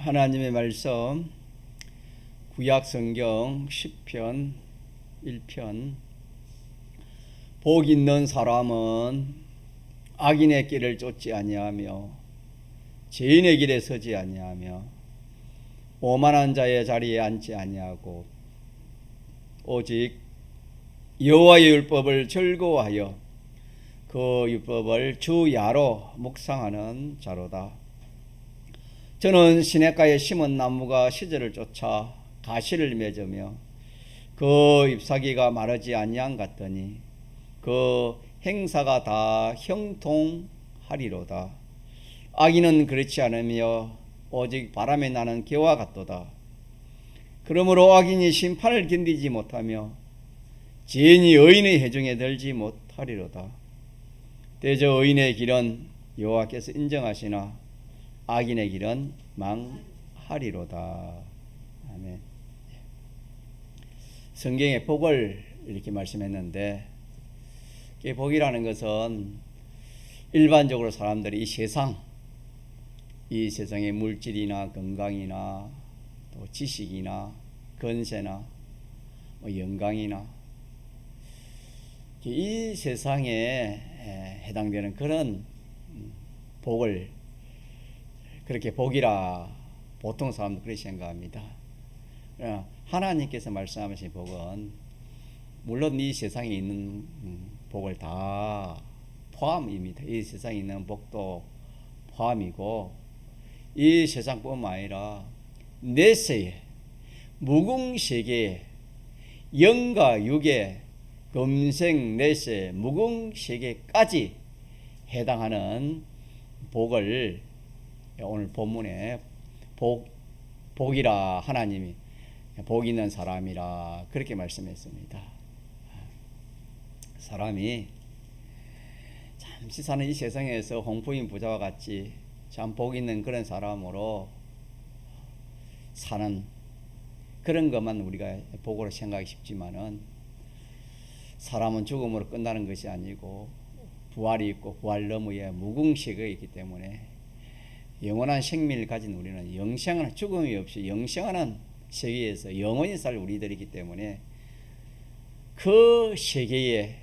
하나님의 말씀 구약 성경 시편 1편. 복 있는 사람은 악인의 길을 쫓지 아니하며 죄인의 길에 서지 아니하며 오만한 자의 자리에 앉지 아니하고 오직 여호와의 율법을 즐거워하여 그 율법을 주야로 묵상하는 자로다. 저는 시냇가에 심은 나무가 시절을 쫓아 가시를 맺으며 그 잎사귀가 마르지 아니한 같더니 그 행사가 다 형통하리로다. 악인은 그렇지 않으며 오직 바람에 나는 개와 같도다. 그러므로 악인이 심판을 견디지 못하며 죄인이 의인의 회중에 들지 못하리로다. 대저 의인의 길은 여호와께서 인정하시나 악인의 길은 망하리로다. 아멘. 성경에 복을 이렇게 말씀했는데, 이 복이라는 것은 일반적으로 사람들이 이 세상의 물질이나 건강이나 또 지식이나 건세나 영광이나 이 세상에 해당되는 그런 복을 그렇게 복이라 보통 사람도 그렇게 생각합니다. 하나님께서 말씀하신 복은 물론 이 세상에 있는 복을 다 포함입니다. 이 세상에 있는 복도 포함이고, 이 세상뿐만 아니라 내세에 무궁세계에 영과 육의 금생 내세 무궁세계까지 해당하는 복을 오늘 본문에 복이라 하나님이 복 있는 사람이라 그렇게 말씀했습니다. 사람이 잠시 사는 이 세상에서 홍포인 부자와 같이 참 복 있는 그런 사람으로 사는 그런 것만 우리가 복으로 생각하기 쉽지만은, 사람은 죽음으로 끝나는 것이 아니고 부활이 있고 부활 너머에 무궁세계가 있기 때문에 영원한 생명을 가진 우리는 영생하는, 죽음이 없이 영생하는 세계에서 영원히 살 우리들이기 때문에 그 세계에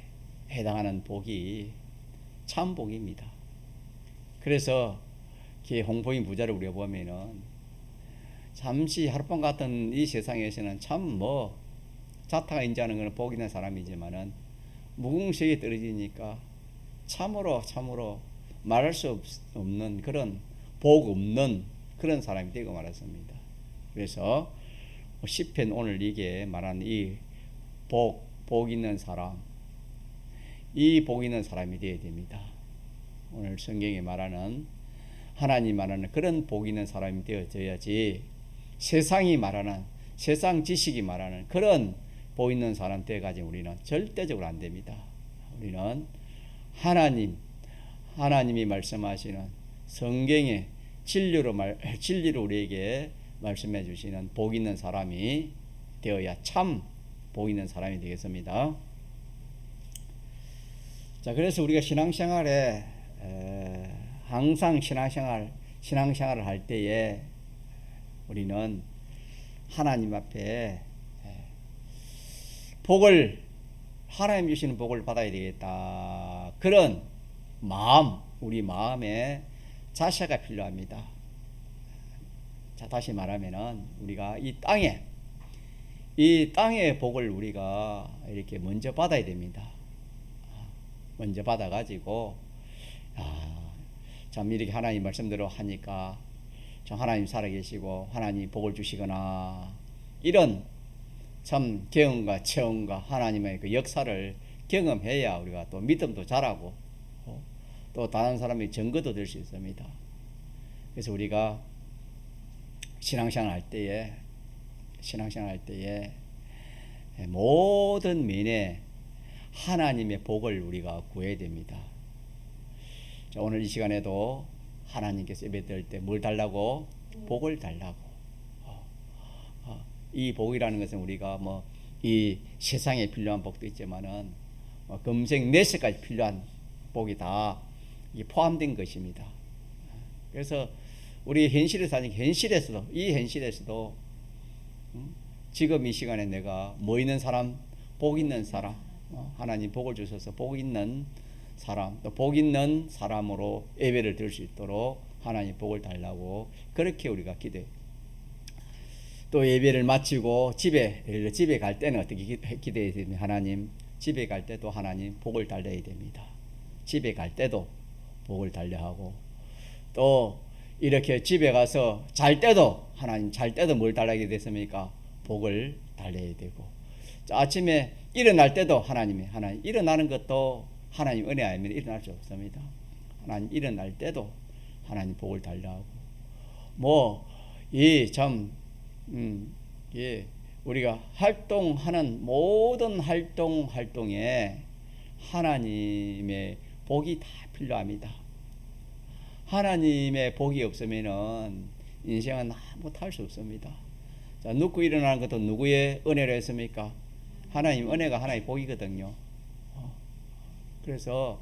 해당하는 복이 참 복입니다. 그래서 홍포인 부자를 우리가 보면은 잠시 하룻밤 같은 이 세상에서는 참 자타가 인지하는 것은 복 있는 사람이지만은 무궁세계에 떨어지니까 참으로 말할 수 없는 그런 복 없는 그런 사람이 되고 말았습니다. 그래서 시편 오늘 이게 말하는 이 복 있는 사람, 이 복 있는 사람이 되어야 됩니다. 오늘 성경에 말하는, 하나님 말하는 그런 복 있는 사람이 되어져야지 세상이 말하는, 세상 지식이 말하는 그런 복 있는 사람 되어가지고 우리는 절대적으로 안 됩니다. 우리는 하나님이 말씀하시는 성경의 진리로 우리에게 말씀해 주시는 복 있는 사람이 되어야 참 복 있는 사람이 되겠습니다. 자, 그래서 우리가 신앙생활에 항상 신앙생활을 할 때에 우리는 하나님 앞에 하나님 주시는 복을 받아야 되겠다, 그런 마음, 우리 마음에 자세가 필요합니다. 자, 다시 말하면은 우리가 이 땅의 복을 우리가 이렇게 먼저 받아야 됩니다. 먼저 받아가지고 참 이렇게 하나님 말씀대로 하니까 참 하나님 살아계시고 하나님 복을 주시거나, 이런 참 경험과 체험과 하나님의 그 역사를 경험해야 우리가 또 믿음도 자라고 또 다른 사람의 증거도 될 수 있습니다. 그래서 우리가 신앙생활 할 때에 모든 면에 하나님의 복을 우리가 구해야 됩니다. 자, 오늘 이 시간에도 하나님께서 예배 드릴 때 뭘 달라고? 복을 달라고. 이 복이라는 것은 우리가 이 세상에 필요한 복도 있지만은 금생 내세까지 필요한 복이 다 포함된 것입니다. 그래서 우리 현실에서 사는 현실에서도 이 현실에서도 지금 이 시간에 내가 뭐 있는 사람, 복 있는 사람, 하나님 복을 주셔서 복 있는 사람, 또 복 있는 사람으로 예배를 드릴 수 있도록 하나님 복을 달라고 그렇게 우리가 기도해. 또 예배를 마치고 집에 갈 때는 어떻게 기도해야 됩니까? 하나님 집에 갈 때도 하나님 복을 달려야 됩니다. 집에 갈 때도 복을 달려 하고, 또 이렇게 집에 가서 잘 때도 하나님 잘 때도 뭘 달라게 됐습니까? 복을 달려야 되고, 아침에 일어날 때도 하나님 일어나는 것도 하나님 은혜 아니면 일어날 수 없습니다. 하나님 일어날 때도 하나님 복을 달라하고, 우리가 활동하는 모든 활동에 하나님의 복이 다 필요합니다. 하나님의 복이 없으면은 인생은 아무것도 할 수 없습니다. 자, 눕고 일어나는 것도 누구의 은혜로 했습니까? 하나님 은혜가 하나의 복이거든요. 그래서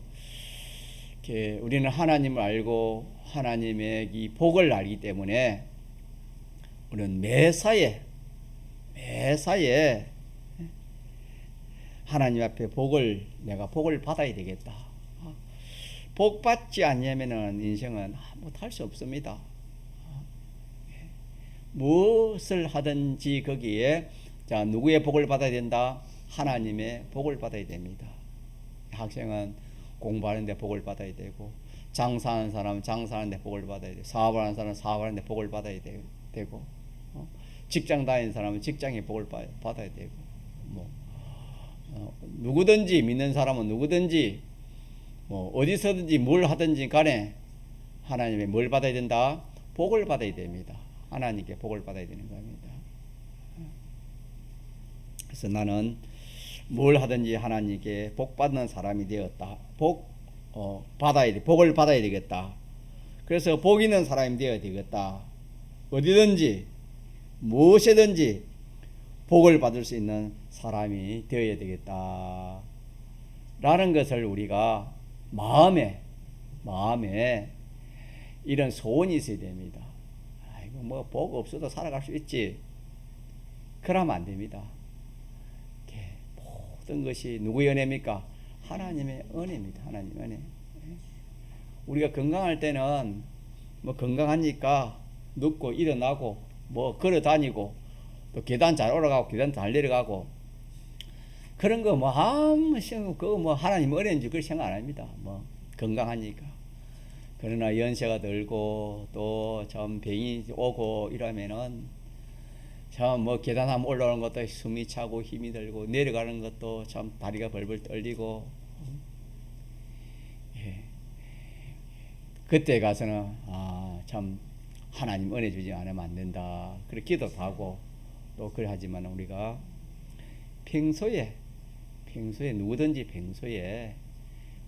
이렇게 우리는 하나님을 알고 하나님의 이 복을 알기 때문에 우리는 매사에 하나님 앞에 내가 복을 받아야 되겠다. 복 받지 않으면은 인생은 아무것도 할 수 없습니다. 무엇을 하든지 거기에 누구의 복을 받아야 된다? 하나님의 복을 받아야 됩니다. 학생은 공부하는 데 복을 받아야 되고, 장사하는 사람은 장사하는 데 복을 받아야 되고, 사업하는 사람은 사업하는 데 복을 받아야 되고, 직장 다니는 사람은 직장에 복을 받아야 되고, 누구든지 믿는 사람은 누구든지 어디서든지 뭘 하든지 간에 하나님의 뭘 받아야 된다? 복을 받아야 됩니다. 하나님께 복을 받아야 되는 겁니다. 그래서 나는 뭘 하든지 하나님께 복 받는 사람이 되었다. 복을 받아야 되겠다. 그래서 복 있는 사람이 되어야 되겠다. 어디든지 무엇이든지 복을 받을 수 있는 사람이 되어야 되겠다 라는 것을 우리가 마음에 이런 소원이 있어야 됩니다. 복 없어도 살아갈 수 있지, 그러면 안 됩니다. 모든 것이 누구의 은혜입니까? 하나님의 은혜입니다. 하나님의 은혜. 우리가 건강할 때는 건강하니까 눕고 일어나고 걸어 다니고, 또 계단 잘 올라가고 계단 잘 내려가고, 그런 거 아무 생각, 그거 하나님 은혜인지 그렇게 생각 안 합니다. 건강하니까. 그러나 연세가 들고 또 참 병이 오고 이러면은 참 계단 한번 올라오는 것도 숨이 차고 힘이 들고, 내려가는 것도 참 다리가 벌벌 떨리고, 그때 가서는 참 하나님 은혜 주지 않으면 안 된다, 그렇게 기도도 하고 또 그래 하지만, 우리가 평소에 누구든지 평소에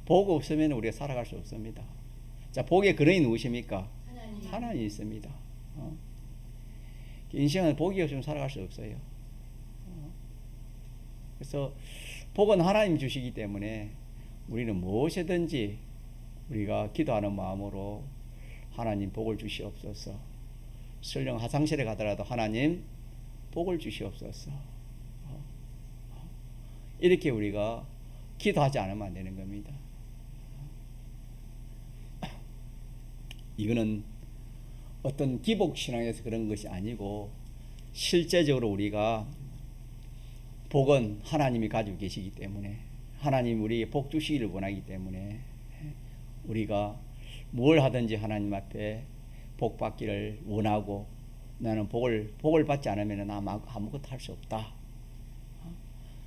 복 없으면 우리가 살아갈 수 없습니다. 자, 복의 근원이 누구십니까? 하나님 있습니다. 인생은 복이 없으면 살아갈 수 없어요. 그래서 복은 하나님 주시기 때문에 우리는 무엇이든지 우리가 기도하는 마음으로 하나님 복을 주시옵소서. 설령 화장실에 가더라도 하나님 복을 주시옵소서. 이렇게 우리가 기도하지 않으면 안 되는 겁니다. 이거는 어떤 기복신앙에서 그런 것이 아니고, 실제적으로 우리가 복은 하나님이 가지고 계시기 때문에, 하나님 우리에게 복 주시기를 원하기 때문에 우리가 뭘 하든지 하나님 앞에 복 받기를 원하고, 나는 복을 받지 않으면 아무것도 할 수 없다.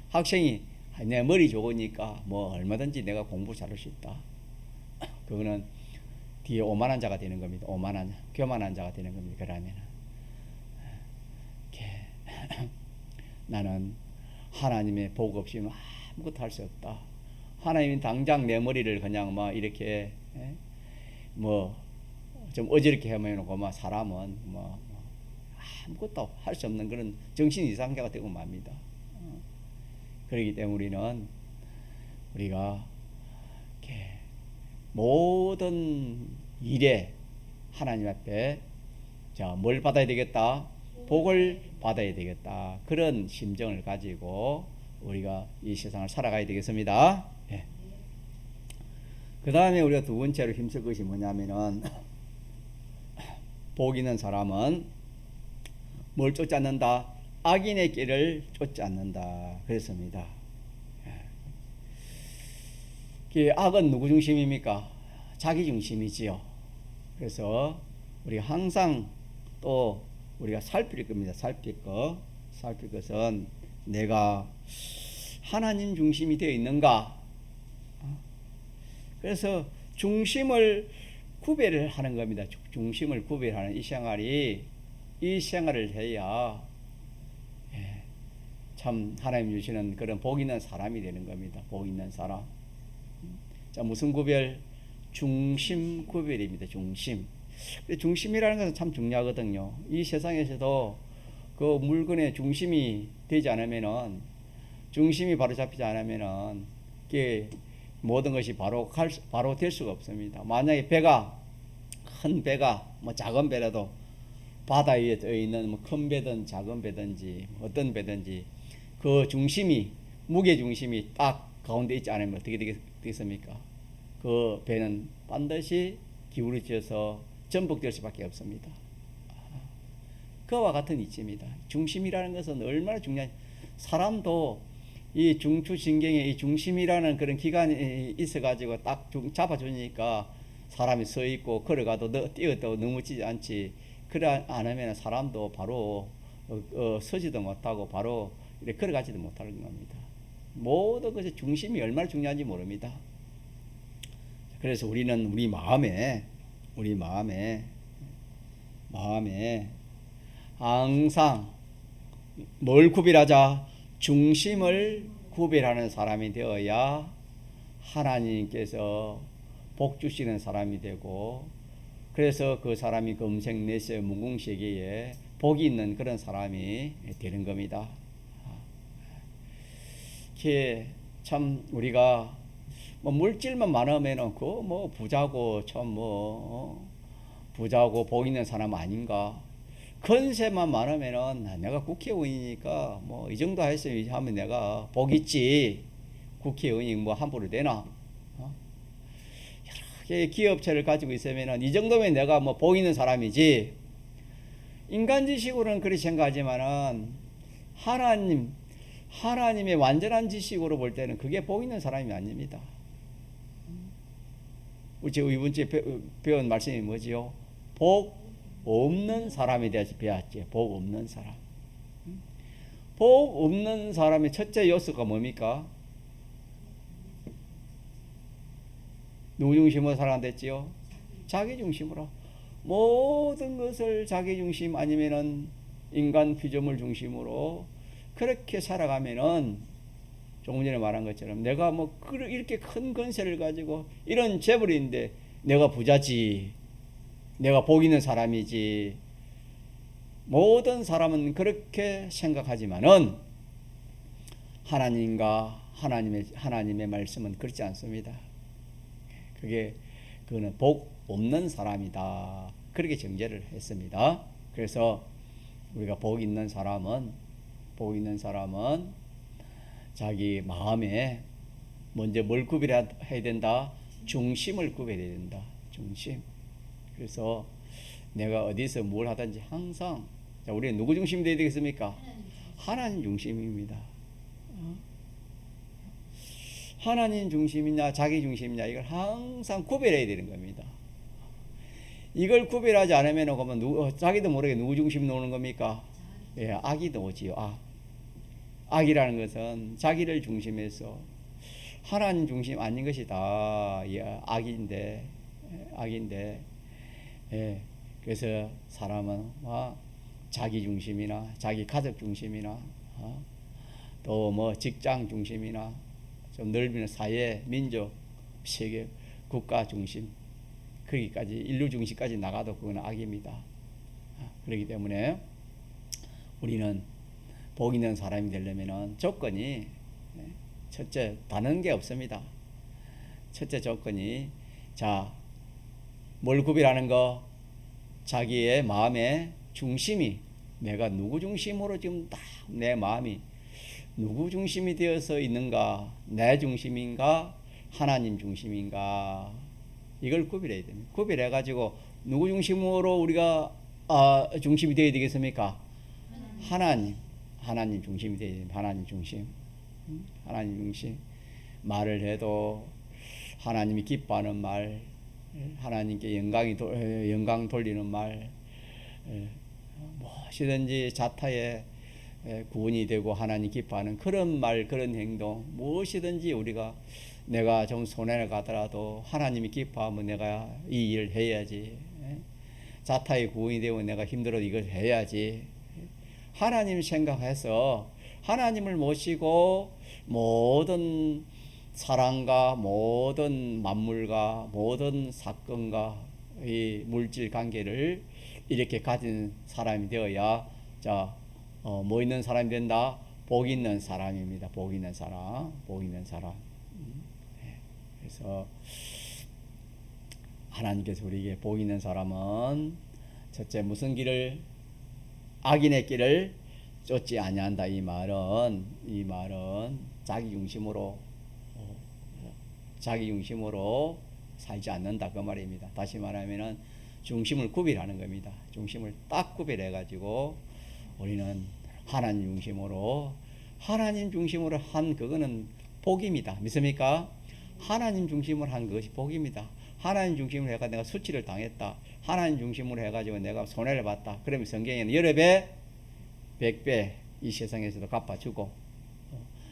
학생이 내 머리 좋으니까 얼마든지 내가 공부 잘할 수 있다. 그거는 뒤에 오만한 자가 되는 겁니다. 교만한 자가 되는 겁니다. 그러면 나는 하나님의 복 없이는 아무것도 할 수 없다. 하나님이 당장 내 머리를 그냥 이렇게 좀 어지럽게 해놓고 사람은 아무것도 할 수 없는 그런 정신 이상자가 되고 맙니다. 그렇기 때문에 우리가 모든 일에 하나님 앞에 자, 뭘 받아야 되겠다? 복을 받아야 되겠다. 그런 심정을 가지고 우리가 이 세상을 살아가야 되겠습니다. 예. 그 다음에 우리가 두 번째로 힘쓸 것이 뭐냐면은 복 있는 사람은 뭘 쫓지 않는다? 악인의 길을 쫓지 않는다. 그랬습니다. 예. 악은 누구 중심입니까? 자기 중심이지요. 그래서 우리가 항상 또 우리가 살필 겁니다. 살필 것은 내가 하나님 중심이 되어 있는가? 그래서 중심을 구별을 하는 겁니다. 중심을 구별하는 이 생활을 해야 참 하나님 주시는 그런 복 있는 사람이 되는 겁니다. 복 있는 사람. 자, 무슨 구별? 중심 구별입니다. 중심. 중심이라는 것은 참 중요하거든요. 이 세상에서도 그 물건의 중심이 되지 않으면은, 중심이 바로 잡히지 않으면은 이게 모든 것이 바로 될 수가 없습니다. 만약에 큰 배가 뭐 작은 배라도 바다 위에 떠 있는 뭐 큰 배든 작은 배든지 어떤 배든지 그 중심이, 무게 중심이 딱 가운데 있지 않으면 어떻게 되겠습니까? 그 배는 반드시 기울어져서 전복될 수밖에 없습니다. 그와 같은 이치입니다. 중심이라는 것은 얼마나 중요한, 사람도 이 중추신경에 이 중심이라는 그런 기관이 있어가지고 딱 잡아주니까 사람이 서 있고 걸어가도 뛰어도 넘어지지 않지. 그래 않으면 사람도 바로 서지도 못하고 바로 이렇게 걸어가지도 못하는 겁니다. 모든 것의 중심이 얼마나 중요한지 모릅니다. 그래서 우리는 우리 마음에 항상 뭘 구별하자? 중심을 구별하는 사람이 되어야 하나님께서 복 주시는 사람이 되고, 그래서 그 사람이 금생내세 무궁세계에 복이 있는 그런 사람이 되는 겁니다. 이렇게 참 우리가 뭐 물질만 많으면은 그 뭐 부자고 참 부자고 복 있는 사람 아닌가? 건세만 많으면은 내가 국회의원이니까 뭐 이 정도 했으면 하면 내가 복 있지. 국회의원이 뭐 함부로 되나? 여러 개의 기업체를 가지고 있으면은 이 정도면 내가 뭐 복 있는 사람이지. 인간 지식으로는 그렇게 생각하지만은 하나님의 완전한 지식으로 볼 때는 그게 복 있는 사람이 아닙니다. 우리 이번 주에 배운 말씀이 뭐지요? 복 없는 사람에 대해서 배웠지. 복 없는 사람. 복 없는 사람의 첫째 요소가 뭡니까? 누구 중심으로 살아간댔지요? 자기 중심으로. 모든 것을 자기 중심 아니면은 인간 피조물 중심으로 그렇게 살아가면은 조금 전에 말한 것처럼 내가 뭐 이렇게 큰 건세를 가지고 이런 재벌인데 내가 부자지, 내가 복 있는 사람이지. 모든 사람은 그렇게 생각하지만은 하나님의 말씀은 그렇지 않습니다. 그거는 복 없는 사람이다. 그렇게 정죄를 했습니다. 그래서 우리가 복 있는 사람은 자기 마음에 먼저 뭘 구별해야 된다? 중심을 구별해야 된다. 중심. 그래서 내가 어디서 뭘 하든지 항상, 자, 우리는 누구 중심이 되어야 되겠습니까? 하나님 중심입니다. 하나님 중심이냐 자기 중심이냐 이걸 항상 구별해야 되는 겁니다. 이걸 구별하지 않으면 그러면 자기도 모르게 누구 중심 노는 겁니까? 예, 악이 오지요. 악이라는 것은 자기를 중심해서 하나님 중심 아닌 것이다. 예, 악인데. 예, 그래서 사람은 자기 중심이나 자기 가족 중심이나 또 뭐 직장 중심이나 좀 넓은 사회, 민족, 세계, 국가 중심, 거기까지 인류 중심까지 나가도 그건 악입니다. 그렇기 때문에 우리는 복 있는 사람이 되려면은 조건이 첫째 다른 게 없습니다. 첫째 조건이 자, 뭘 구별하는 거? 자기의 마음의 중심이 내가 누구 중심으로 지금 딱 내 마음이 누구 중심이 되어서 있는가, 내 중심인가, 하나님 중심인가, 이걸 구별해야 됩니다. 구별해 가지고 누구 중심으로 우리가 중심이 되어야 되겠습니까? 하나님 중심이 되어야 됩니다. 하나님 중심. 하나님 중심. 말을 해도 하나님이 기뻐하는 말, 하나님께 영광 돌리는 말, 무엇이든지 자타에 구원이 되고 하나님 기뻐하는 그런 말, 그런 행동, 무엇이든지 우리가 내가 좀 손해를 가더라도 하나님이 기뻐하면 내가 이 일을 해야지. 자타에 구원이 되고 내가 힘들어도 이걸 해야지. 하나님 생각해서 하나님을 모시고 모든 사랑과 모든 만물과 모든 사건과 이 물질 관계를 이렇게 가진 사람이 되어야 뭐 있는 사람이 된다? 복 있는 사람입니다. 복 있는 사람. 그래서 하나님께서 우리에게 복 있는 사람은 첫째 무슨 길을, 악인의 길을 쫓지 아니한다. 이 말은 자기 중심으로 살지 않는다 그 말입니다. 다시 말하면은 중심을 구별하는 겁니다. 중심을 딱 구별해 가지고 우리는 하나님 중심으로 한 그거는 복입니다. 믿습니까? 하나님 중심으로 한 것이 복입니다. 하나님 중심으로 해가 내가 수치를 당했다. 하나님 중심으로 해가지고 내가 손해를 봤다. 그러면 성경에는 여러 배, 100배 이 세상에서도 갚아주고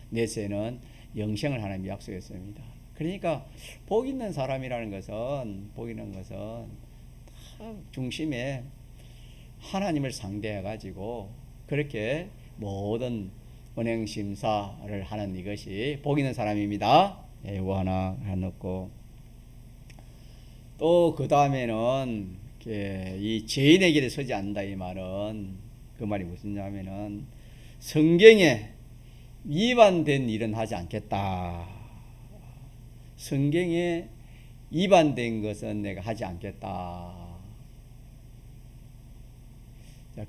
내세는 영생을 하나님이 약속했습니다. 그러니까 복 있는 사람이라는 것은 다 중심에 하나님을 상대해 가지고 그렇게 모든 은행 심사를 하는 이것이 복 있는 사람입니다. 이거 하나 넣고 또 그 다음에는 이 죄인의 길에 서지 않는다. 이 말은 그 말이 무슨냐면은 성경에 위반된 일은 하지 않겠다. 성경에 위반된 것은 내가 하지 않겠다.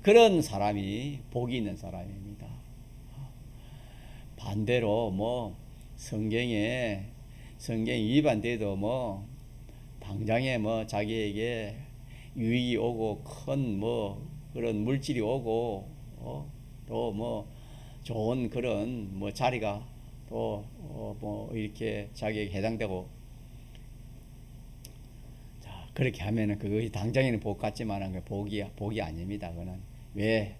그런 사람이 복이 있는 사람입니다. 반대로 성경에 위반돼도 당장에 자기에게 유익이 오고 큰 그런 물질이 오고 또 좋은 그런 자리가 또 이렇게 자기에게 해당되고 그렇게 하면은 그것이 당장에는 복 같지만은 그 복이 아닙니다. 그거는 왜?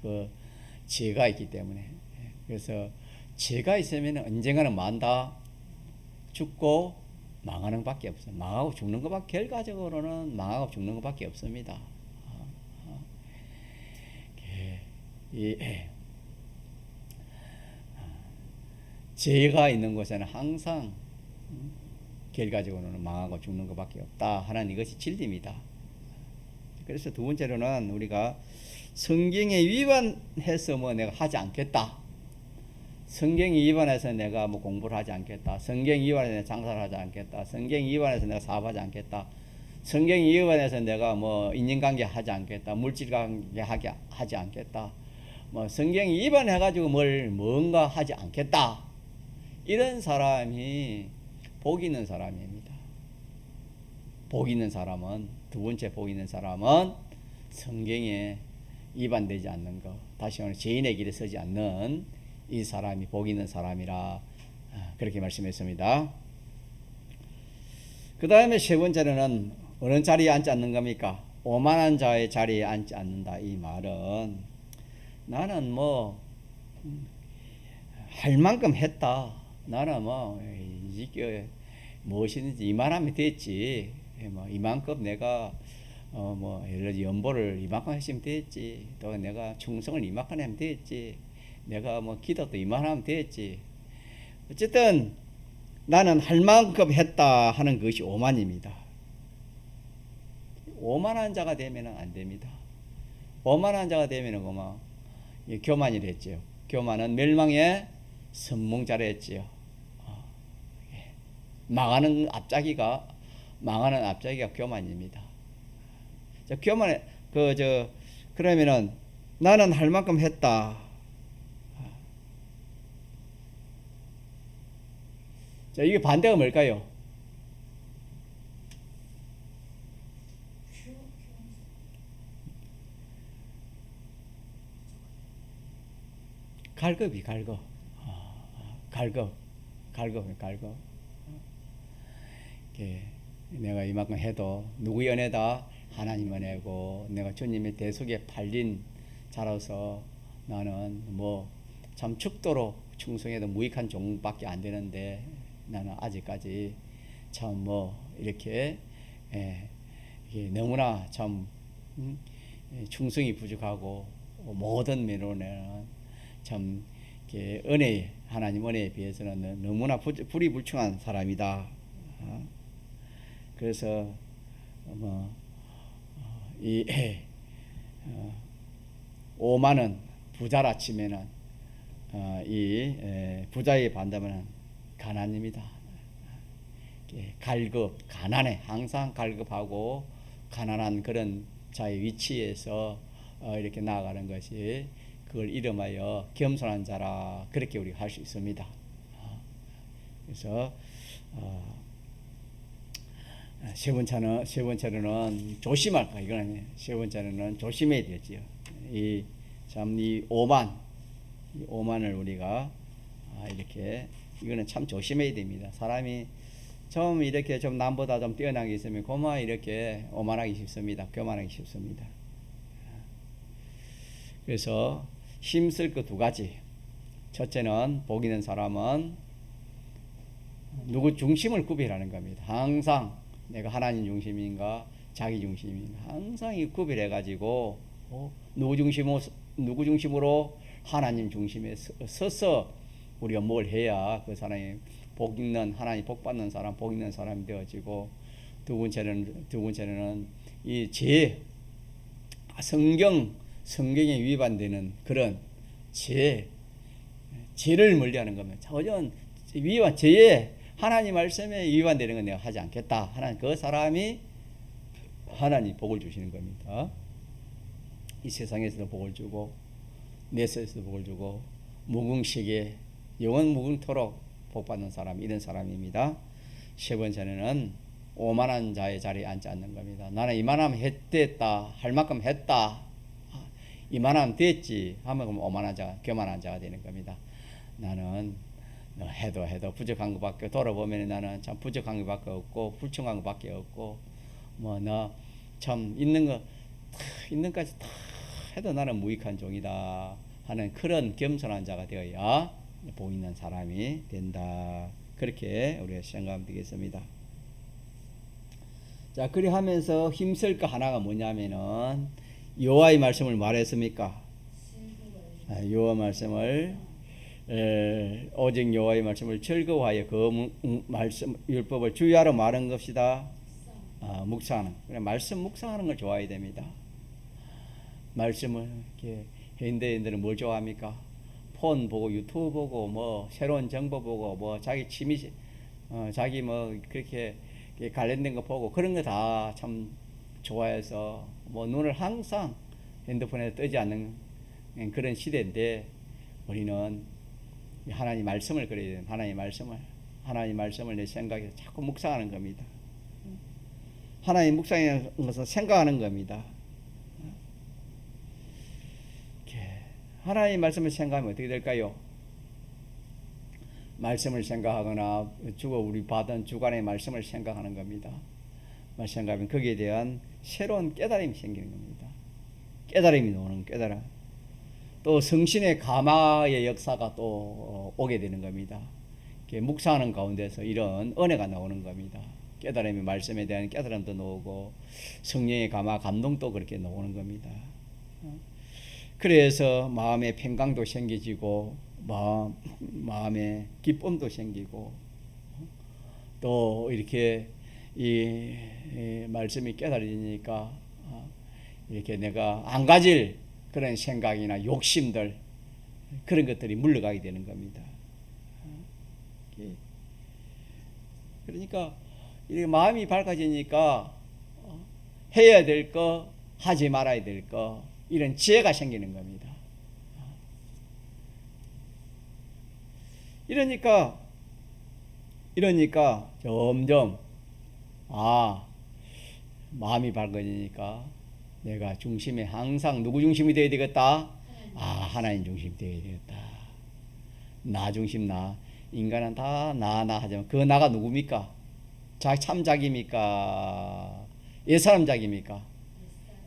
그 죄가 있기 때문에. 그래서 죄가 있으면 언젠가는 만다 죽고 망하는 것밖에 없어요. 망하고 죽는 것밖에, 결과적으로는 망하고 죽는 것밖에 없습니다. 죄가 있는 곳에는 항상 결과적으로는 망하고 죽는 것밖에 없다 하는 이것이 진리입니다. 그래서 두 번째로는 우리가 성경에 위반해서 내가 하지 않겠다. 성경에 위반해서 내가 공부를 하지 않겠다. 성경에 위반해서 내가 장사를 하지 않겠다. 성경에 위반해서 내가 사업하지 않겠다. 성경에 위반해서 내가 인연관계 하지 않겠다. 물질관계 하지 않겠다. 성경에 위반해가지고 뭔가 하지 않겠다. 이런 사람이 복 있는 사람입니다. 복 있는 사람은, 두 번째 복 있는 사람은 성경에 위반되지 않는 것, 다시 말해 죄인의 길에 서지 않는 이 사람이 복 있는 사람이라 그렇게 말씀했습니다. 그 다음에 세 번째로는 어느 자리에 앉지 않는 겁니까? 오만한 자의 자리에 앉지 않는다. 이 말은 나는 할 만큼 했다. 나는 이게 무엇이든지 이만하면 됐지. 이만큼 내가 예를 들어 연보를 이만큼 했으면 됐지. 또 내가 충성을 이만큼 하면 됐지. 내가 기도도 이만하면 됐지. 어쨌든 나는 할 만큼 했다 하는 것이 오만입니다. 오만한 자가 되면 안 됩니다. 오만한 자가 되면 교만이라 했지요. 교만은 멸망의 선봉자라 했지요. 망하는 앞자기가 교만입니다. 자, 교만해. 그러면은 나는 할 만큼 했다. 자, 이게 반대가 뭘까요? 갈급이 갈급. 갈급. 갈급. 내가 이만큼 해도 누구의 은혜다? 하나님 은혜고, 내가 주님의 대속에 팔린 자로서 나는 뭐 참 죽도록 충성해도 무익한 종밖에 안 되는데 나는 아직까지 참 뭐 이렇게 너무나 참 충성이 부족하고 모든 면으로는 참 은혜, 하나님 은혜에 비해서는 너무나 불이불충한 사람이다. 그래서 이 5만원 부자라 치면은 이 부자의 반대면은 가난입니다. 갈급, 가난해. 항상 갈급하고 가난한 그런 자의 위치에서 이렇게 나아가는 것이, 그걸 이름하여 겸손한 자라, 그렇게 우리가 할 수 있습니다. 그래서 세 번째로는 조심할 거. 이거는 세 번째로는 조심해야 되지요. 이 5만을 우리가 이렇게, 이거는 참 조심해야 됩니다. 사람이 좀 이렇게 좀 남보다 좀 뛰어난 게 있으면 고마 이렇게 오만하기 쉽습니다. 교만하기 쉽습니다. 그래서 힘쓸 거 두 가지. 첫째는 복 있는 사람은 누구 중심을 구별하는 겁니다. 항상 내가 하나님 중심인가 자기 중심인가 항상 이 구별해 가지고 누구 중심으로 하나님 중심에 서서 우리가 뭘 해야 그 사람이 복 있는, 하나님 복 받는 사람, 복 있는 사람이 되어지고, 두 번째는 이 성경에 위반되는 그런 죄를 멀리하는 겁니다. 전혀 죄에, 하나님 말씀에 위반되는 건 내가 하지 않겠다. 하나님, 그 사람이 하나님 복을 주시는 겁니다. 이 세상에서도 복을 주고 내세에서도 복을 주고 무궁식에 영원 무궁토록 복받는 사람, 이런 사람입니다. 세 번째는 오만한 자의 자리에 앉지 않는 겁니다. 나는 이만하면 했다, 할 만큼 했다, 이만하면 됐지 하면 오만한 자, 교만한 자가 되는 겁니다. 나는 해도 부족한 것밖에, 돌아보면 나는 참 부족한 것밖에 없고 불충한 것밖에 없고, 뭐 나 참 있는 것까지 다 해도 나는 무익한 종이다 하는 그런 겸손한 자가 되어야 복 있는 사람이 된다. 그렇게 우리가 생각하면 되겠습니다. 자, 그리 하면서 힘쓸 거 하나가 뭐냐면은 여호와의 말씀을 말했습니까? 여호와 말씀을 오직 여호와의 말씀을 즐거워하여 그 말씀 율법을 주의하러 말한 것이다. 묵상하는. 그래, 말씀 묵상하는 걸 좋아해야 됩니다. 말씀을 이렇게 현대인들은 뭘 좋아합니까? 폰 보고 유튜브 보고 뭐 새로운 정보 보고 뭐 자기 취미 자기 뭐 그렇게 관련된 거 보고 그런 거 다 참 좋아해서 뭐 눈을 항상 핸드폰에 뜨지 않는 그런 시대인데, 우리는 하나님 말씀을 그려야 돼요. 하나님 말씀을 내 생각에서 자꾸 묵상하는 겁니다. 하나님 묵상하는 것은 생각하는 겁니다. 하나님 말씀을 생각하면 어떻게 될까요? 말씀을 생각하거나 우리 받은 주간의 말씀을 생각하는 겁니다. 생각하면 거기에 대한 새로운 깨달음이 생기는 겁니다. 깨달음이 나오는 깨달음. 또 성신의 감화의 역사가 또 오게 되는 겁니다. 묵상하는 가운데서 이런 은혜가 나오는 겁니다. 깨달음이, 말씀에 대한 깨달음도 나오고 성령의 감화, 감동도 그렇게 나오는 겁니다. 그래서 마음의 평강도 생기지고 마음의 기쁨도 생기고, 또 이렇게 이 말씀이 깨달아지니까 이렇게 내가 안 가질 그런 생각이나 욕심들, 그런 것들이 물러가게 되는 겁니다. 그러니까 이렇게 마음이 밝아지니까 해야 될 거 하지 말아야 될 거, 이런 지혜가 생기는 겁니다. 이러니까 점점 마음이 밝아지니까 내가 중심에 항상 누구 중심이 되어야 되겠다? 하나님 중심이 되어야 되겠다. 나 중심, 나. 인간은 다 나 하지만 그 나가 누굽니까? 참 자기입니까? 옛사람 자기입니까?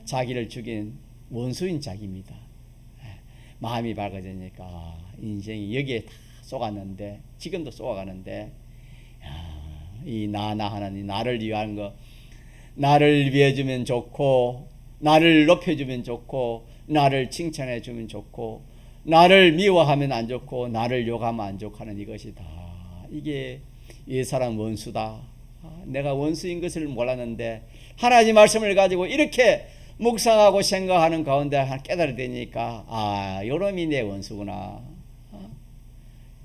자기를 죽인 원수인 자기입니다. 마음이 밝아지니까 인생이 여기에 다 쏘갔는데, 지금도 쏘아가는데, 이 나 하나님, 나를 위한 거, 나를 위해 주면 좋고, 나를 높여주면 좋고, 나를 칭찬해 주면 좋고, 나를 미워하면 안 좋고, 나를 욕하면 안 좋고 하는 이것이 다, 이게 옛사람 원수다. 내가 원수인 것을 몰랐는데 하나님 말씀을 가지고 이렇게 묵상하고 생각하는 가운데 깨달아 되니까 요놈이 내 원수구나.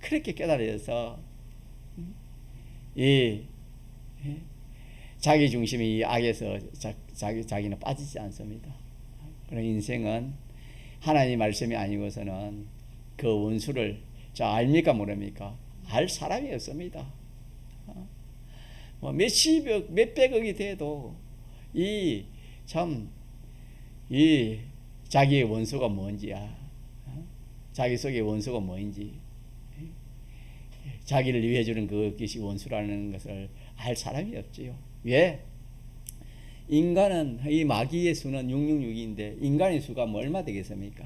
그렇게 깨달아져서 이 자기 중심이 이 악에서 자기는 빠지지 않습니다. 그런 인생은 하나님 말씀이 아니고서는 그 원수를 알입니까 모릅니까? 알 사람이 없습니다. 몇십억, 몇백억이 돼도 이 자기의 원수가 뭔지야. 자기 속의 원수가 뭔지, 자기를 위해 주는 그것이 원수라는 것을 알 사람이 없지요. 왜? 인간은, 이 마귀의 수는 666인데 인간의 수가 얼마 되겠습니까?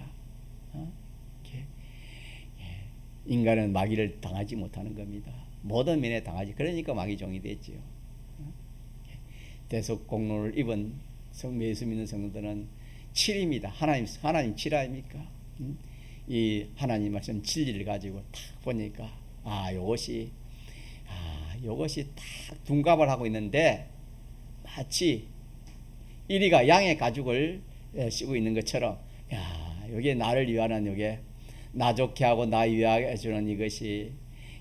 인간은 마귀를 당하지 못하는 겁니다. 모든 면에 당하지. 그러니까 마귀 종이 됐지요. 대속공로를 입은 예수 믿는 성도들은 7입니다. 하나님 7 아닙니까? 이 하나님 말씀 진리를 가지고 딱 보니까 요것이 딱 둔갑을 하고 있는데, 마치 이리가 양의 가죽을 씌고 있는 것처럼, 요게 나를 위하는, 요게 나 좋게 하고 나 위하게 해주는 이것이,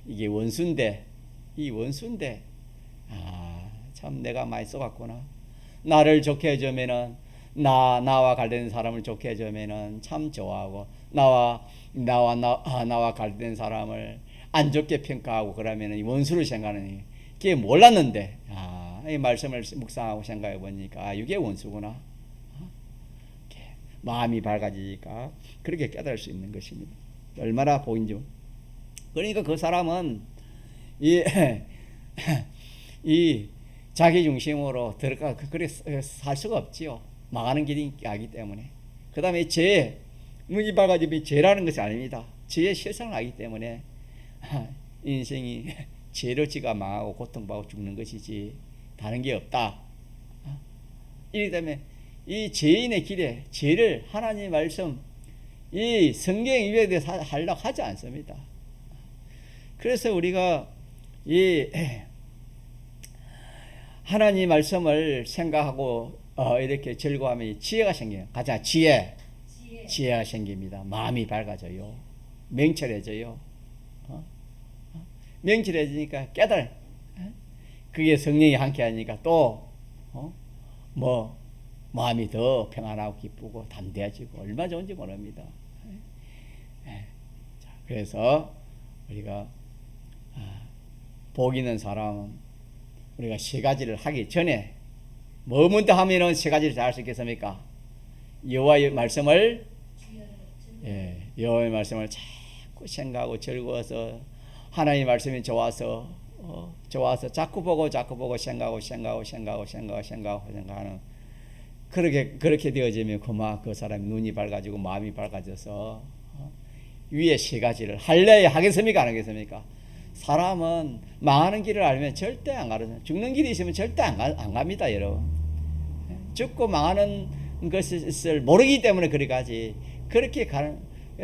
이게 원수인데, 이 원수인데, 참 내가 많이 써갔구나. 나를 좋게 해주면은, 나와 관련된 사람을 좋게 해주면은 참 좋아하고, 나와 관련된 사람을 안 좋게 평가하고 그러면은 원수를 생각하는, 그게 몰랐는데, 이 말씀을 묵상하고 생각해 보니까, 이게 원수구나. 마음이 밝아지니까 그렇게 깨달을 수 있는 것입니다. 얼마나 복인지. 그러니까 그 사람은 이 자기 중심으로 그렇게 살 수가 없지요. 망하는 길이 아기 때문에. 그 다음에 눈이 밝아지면 죄라는 것이 아닙니다. 죄의 실상을 알기 때문에 인생이 죄로 지가 망하고 고통받고 죽는 것이지 다른 게 없다. 이렇기 때문에 이 죄인의 길에 죄를 하나님 말씀, 이 성경 이외에 하려고 하지 않습니다. 그래서 우리가 이 하나님 말씀을 생각하고 이렇게 즐거워하면 지혜가 생겨요. 가자, 지혜가 생깁니다. 마음이 밝아져요. 명철해져요. 명철해지니까 깨달. 그게 성령이 함께 하니까 또 마음이 더 평안하고 기쁘고 담대해지고 얼마나 좋은지 모릅니다. 그래서 우리가 복 있는 사람은 우리가 세 가지를 하기 전에 뭐 먼저 하면은 세 가지를 잘 할 수 있겠습니까? 여호와의 말씀을 자꾸 생각하고 즐거워서, 하나님의 말씀이 좋아서 자꾸 보고 생각하고 생각하는, 그렇게 되어지면 그만 그 사람이 눈이 밝아지고 마음이 밝아져서 위에 세 가지를 할래야 하겠습니까? 안 하겠습니까? 사람은 망하는 길을 알면 절대 안 가거든요. 죽는 길이 있으면 절대 안 갑니다, 여러분. 죽고 망하는 것을 모르기 때문에 그리 가지. 그렇게 가는,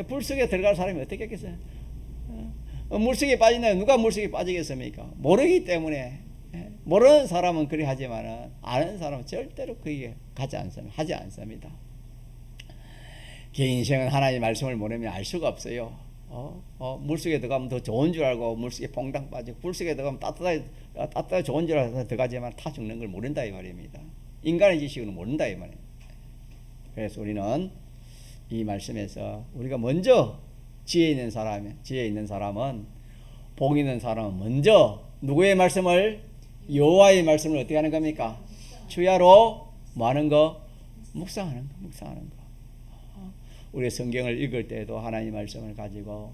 불 속에 들어갈 사람이 어떻게 했겠어요? 물속에 빠진다면 누가 물속에 빠지겠습니까? 모르기 때문에. 모르는 사람은 그리 하지만 아는 사람은 절대로 그게 하지 않습니다. 개인 인생은 하나님의 말씀을 모르면 알 수가 없어요. 물속에 들어가면 더 좋은 줄 알고 물속에 퐁당 빠지고, 물속에 들어가면 따뜻하게 좋은 줄 알아서 들어가지만 다 죽는 걸 모른다 이 말입니다. 인간의 지식은 모른다 이 말이에요. 그래서 우리는 이 말씀에서 우리가 먼저 지혜 있는 사람은 복 있는 사람은 먼저 누구의 말씀을 여호와의 말씀을 어떻게 하는 겁니까? 주야로 뭐 하는 거? 묵상하는 거. 우리 성경을 읽을 때도 하나님 말씀을 가지고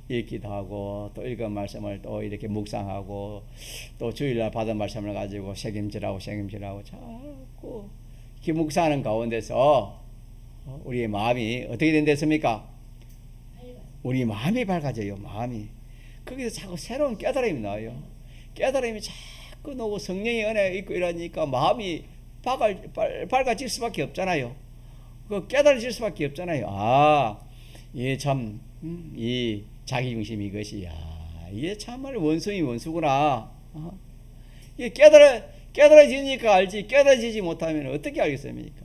읽기도 하고 또 읽은 말씀을 또 이렇게 묵상하고 또 주일날 받은 말씀을 가지고 책임질하고 자꾸 이렇게 묵상하는 가운데서 우리의 마음이 어떻게 된댔습니까? 우리 마음이 밝아져요. 마음이 거기서 자꾸 새로운 깨달음이 나와요. 깨달음이 자꾸 나오고 성령의 은혜가 있고 이러니까 마음이 밝아질 수밖에 없잖아요. 그 깨달아질 수밖에 없잖아요. 아, 이게 참, 이 자기중심 이것이, 이게 참말 원수이 원수구나. 이게 깨달아지니까 알지, 깨달아지지 못하면 어떻게 알겠습니까?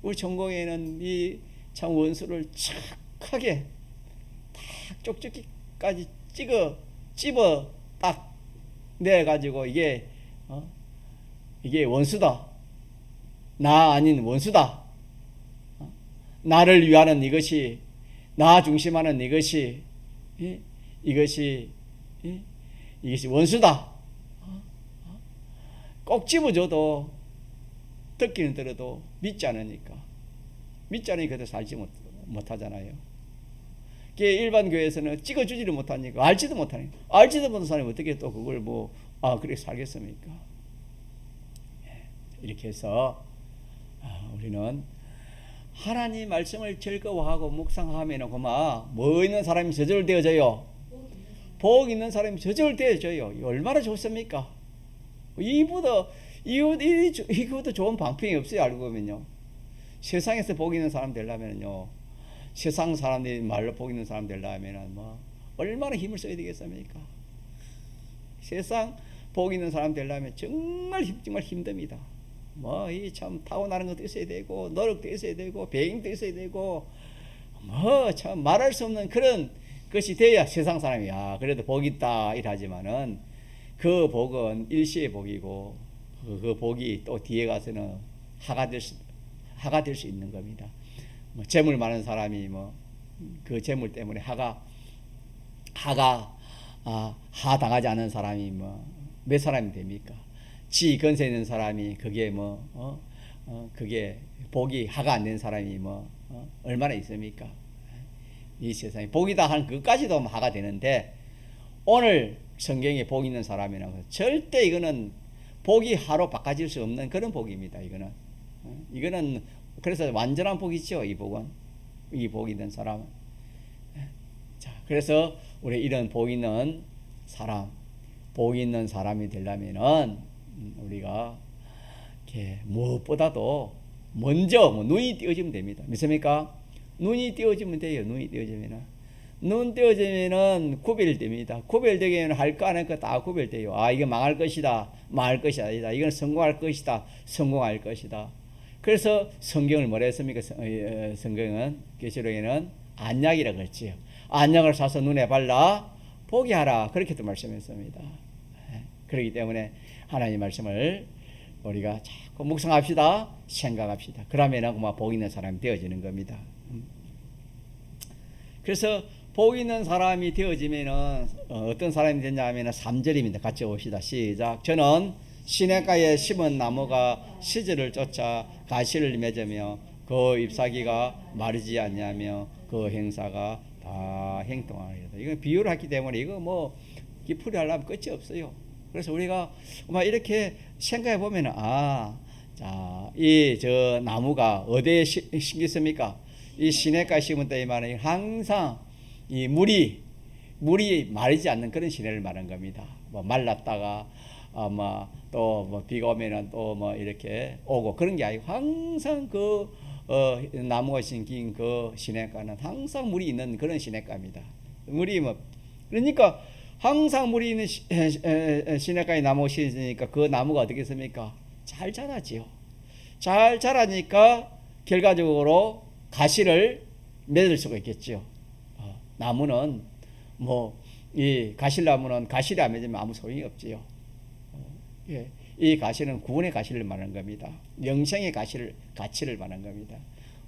우리 전공에는 이 참 원수를 착하게 딱 쪽쪽이까지 찝어 딱 내가지고 이게 원수다. 나 아닌 원수다. 나를 위하는 이것이, 나 중심하는 이것이 원수다. 꼭 집어줘도 듣기는 들어도 믿지 않으니까 그대로 살지 못하잖아요. 일반 교회에서는 찍어주지를 못하니까 알지도 못하니까 알지도 못하는 사람이 어떻게 또 그걸 그렇게 살겠습니까? 이렇게 해서 우리는 하나님 말씀을 즐거워하고 묵상하면 뭐 있는 사람이 저절로 되어져요? 복 있는 사람이 저절로 되어져요. 얼마나 좋습니까? 이보다 좋은 방법이 없어요. 알고 보면요. 세상에서 복 있는 사람 되려면요, 세상 사람들이 말로 복 있는 사람 되려면 얼마나 힘을 써야 되겠습니까? 세상 복 있는 사람 되려면 정말 힘듭니다. 이 참 타고나는 것도 있어야 되고 노력도 있어야 되고 배움도 있어야 되고 참 말할 수 없는 그런 것이 돼야 세상 사람이 그래도 복 있다 이러지만은 그 복은 일시의 복이고 그 복이 또 뒤에 가서는 하가 될 수 있는 겁니다. 재물 많은 사람이 그 재물 때문에 하당하지 않은 사람이 몇 사람이 됩니까? 지 건세 있는 사람이 그게 그게 복이 하가 안 된 사람이 얼마나 있습니까? 이 세상에 복이다 하는 그까지도 하가 되는데 오늘 성경에 복 있는 사람이라는 건 절대 이거는 복이 하로 바꿔질 수 없는 그런 복입니다. 이거는 그래서 완전한 복이죠. 이 복 있는 사람은. 자, 그래서 우리 이런 복 있는 사람이 되려면은 우리가 이렇게 무엇보다도 먼저 눈이 띄어지면 됩니다. 믿습니까? 눈이 띄어지면 돼요. 눈 띄어지면은 구별됩니다. 구별되기에는 할 거 안 할 거 다 구별돼요. 이거 망할 것이다. 망할 것이 아니다. 이건 성공할 것이다. 성공할 것이다. 그래서 성경을 뭐라 했습니까? 성경은 계시록에는 안약이라고 했지요. 안약을 사서 눈에 발라 보게 하라. 그렇게도 말씀했습니다. 그렇기 때문에 하나님 말씀을 우리가 자꾸 묵상합시다. 생각합시다. 그러면 복 있는 사람이 되어지는 겁니다. 그래서 복 있는 사람이 되어지면은 어떤 사람이 되냐 하면 3절입니다. 같이 봅시다. 시작. 저는 시냇가에 심은 나무가 시절을 쫓아 가시를 맺으며 그 잎사귀가 마르지 않냐며 그 행사가 다 행동하리로다. 이건 비유를 했기 때문에 이거 깊이 하려면 끝이 없어요. 그래서 우리가 이렇게 생각해 보면은 저 나무가 어디에 심겼습니까? 이 시냇가에 심은 때에 말하는 항상 이 물이 마르지 않는 그런 시내를 말한 겁니다. 말랐다가 또 비가 오면은 또 이렇게 오고 그런 게 아니고 항상 그 나무가 심긴 그 시냇가는 항상 물이 있는 그런 시냇가입니다. 그러니까 항상 물이 있는 시냇가에 나무가 심으니까 그 나무가 어떻게 습니까? 잘 자라지요. 잘 자라니까 결과적으로 가시를 맺을 수가 있겠죠. 나무는 이 가실나무는 가시를 안 맺으면 아무 소용이 없지요. 이 가시는 구원의 가시를 말하는 겁니다. 영생의 가치를 말하는 겁니다.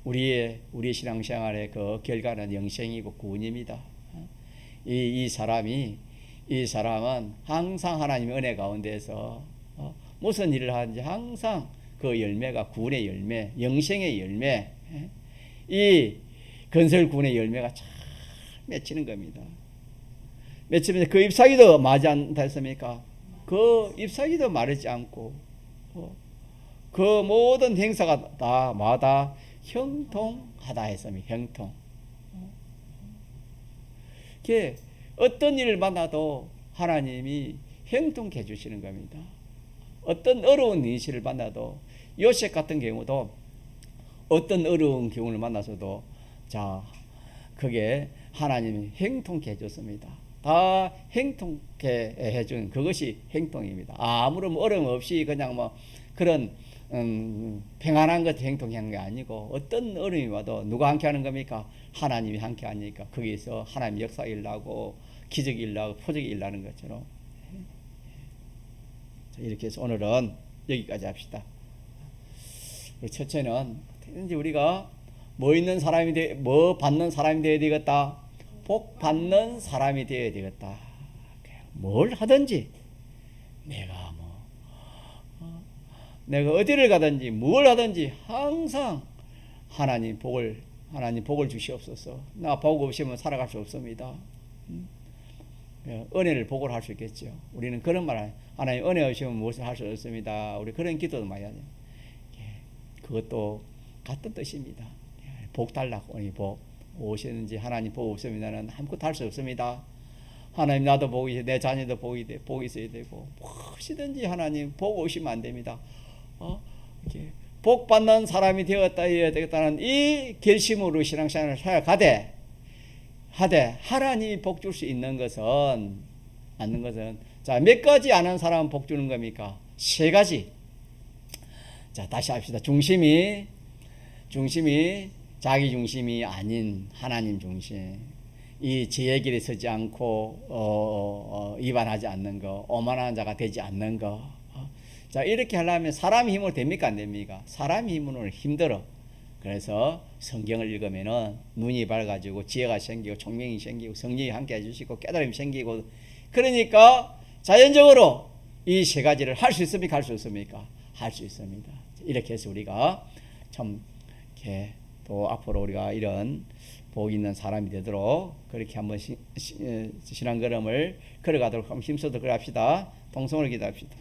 우리 신앙생활의 그 결과는 영생이고 구원입니다. 이 사람은 항상 하나님의 은혜 가운데서 무슨 일을 하든지 항상 그 열매가 구원의 열매, 영생의 열매, 이 건설 구원의 열매가 잘 맺히는 겁니다. 맺히면서 그 잎사귀도 마지 않다 했습니까? 그 잎사귀도 마르지 않고 그 모든 행사가 마다 형통하다 했습니다. 형통. 어떤 일을 만나도 하나님이 형통케 해주시는 겁니다. 어떤 어려운 일을 만나도 요셉 같은 경우도 어떤 어려운 경우를 만나서도 그게 하나님이 형통케 해줬습니다. 다 형통케 해준 그것이 형통입니다. 아무런 어려움 없이 그냥 그런 평안한 것 행통한 게 아니고 어떤 어려움이 와도 누가 함께 하는 겁니까? 하나님이 함께 하니까 거기서 하나님 역사 일나고 기적이 일나고 표적이 일나는 것처럼. 이렇게 해서 오늘은 여기까지 합시다. 첫째는 이제 우리가 뭐 받는 사람이 되어야 되겠다. 복 받는 사람이 되어야 되겠다. 뭘 하든지 내가 어디를 가든지 뭘 하든지 항상 하나님 복을 주시옵소서. 나 복 없이면 살아갈 수 없습니다. 은혜를 복을 할 수 있겠죠. 우리는 그런 말 하나님 은혜 없이면 무엇을 할 수 없습니다. 우리 그런 기도도 많이 하죠. 그것도 같은 뜻입니다. 복 달라고 복 오시는지 하나님 복 없으면은 아무것도 할 수 없습니다. 하나님 나도 복이 내 자녀도 복이 있어야 되고 무엇이든지 하나님 복 오시면 안 됩니다. 이렇게 복 받는 사람이 되겠다는 이 결심으로 신앙생활을 살아가되 하나님이 복 줄 수 있는 것은 몇 가지 아는 사람은 복 주는 겁니까? 3가지. 다시 합시다. 중심이 자기 중심이 아닌 하나님 중심. 이 지혜의 길에 서지 않고 위반하지 않는 거, 오만한 자가 되지 않는 거. 이렇게 하려면 사람의 힘으로 됩니까? 안 됩니까? 사람의 힘으로는 힘들어. 그래서 성경을 읽으면은 눈이 밝아지고 지혜가 생기고 총명이 생기고 성령이 함께 해주시고 깨달음이 생기고 그러니까 자연적으로 이 3가지를 할 수 있습니까? 할 수 없습니까? 할 수 있습니다. 이렇게 해서 우리가 참 이렇게 또 앞으로 우리가 이런 복 있는 사람이 되도록 그렇게 한번 신앙 걸음을 걸어가도록 한번 힘써도 그래 합시다. 동성으로 기도합시다.